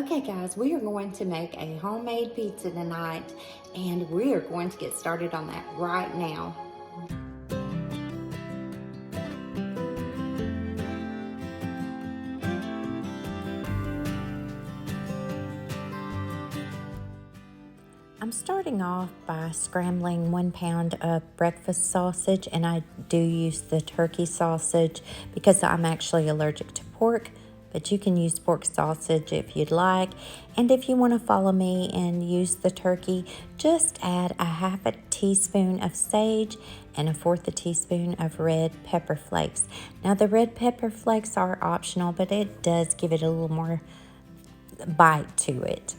Okay guys, we are going to make a homemade pizza tonight and we are going to get started on that right now. I'm starting off by scrambling 1 pound of breakfast sausage, and I do use the turkey sausage because I'm actually allergic to pork, but you can use pork sausage if you'd like. And if you want to follow me and use the turkey, just add a half a teaspoon of sage and a fourth a teaspoon of red pepper flakes. Now the red pepper flakes are optional, but it does give it a little more bite to it.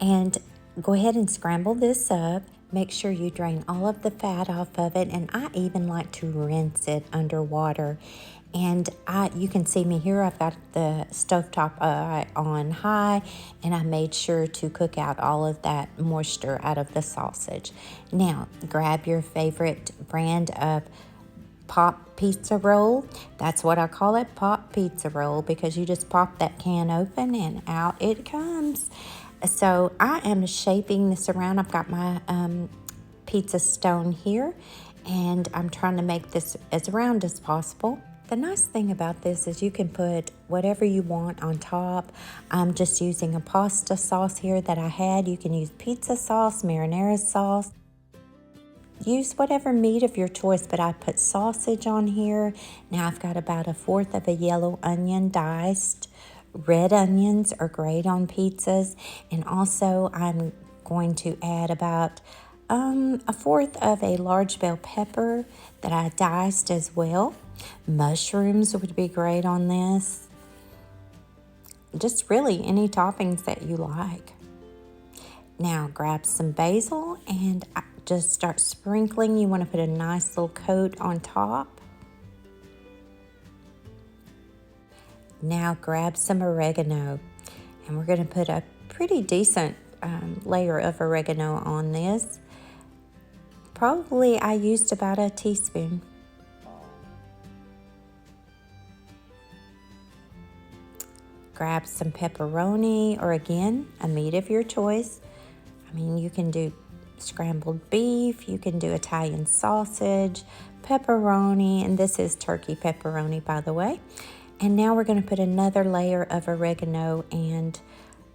And go ahead and scramble this up. Make sure you drain all of the fat off of it, and I even like to rinse it under water. And you can see me here, I've got the stovetop on high, and I made sure to cook out all of that moisture out of the sausage. Now, grab your favorite brand of pop pizza roll. That's what I call it, pop pizza roll, because you just pop that can open and out it comes. So I am shaping this around. I've got my pizza stone here, and I'm trying to make this as round as possible. The nice thing about this is you can put whatever you want on top. I'm just using a pasta sauce here that I had. You can use pizza sauce, marinara sauce. Use whatever meat of your choice, but I put sausage on here. Now I've got about a fourth of a yellow onion diced. Red onions are great on pizzas. And also I'm going to add about a fourth of a large bell pepper that I diced as well. Mushrooms would be great on this. Just really any toppings that you like. Now grab some basil and just start sprinkling. You want to put a nice little coat on top. Now grab some oregano, and we're going to put a pretty decent layer of oregano on this. Probably I used about a teaspoon. Grab some pepperoni, or again, a meat of your choice. I mean, you can do scrambled beef, you can do Italian sausage, pepperoni, and this is turkey pepperoni, by the way. And now we're going to put another layer of oregano and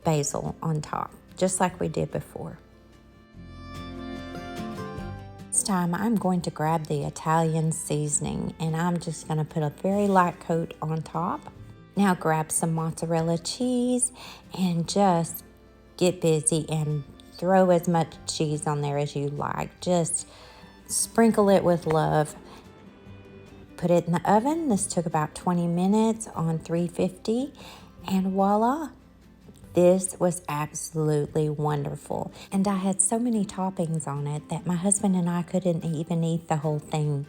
basil on top, just like we did before. This time I'm going to grab the Italian seasoning, and I'm just going to put a very light coat on top. Now grab some mozzarella cheese and just get busy and throw as much cheese on there as you like. Just sprinkle it with love. Put it in the oven. This took about 20 minutes on 350, and voila. This was absolutely wonderful. And I had so many toppings on it that my husband and I couldn't even eat the whole thing.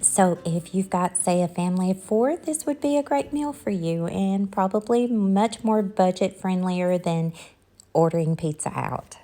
So if you've got, say, a family of 4, this would be a great meal for you, and probably much more budget friendlier than ordering pizza out.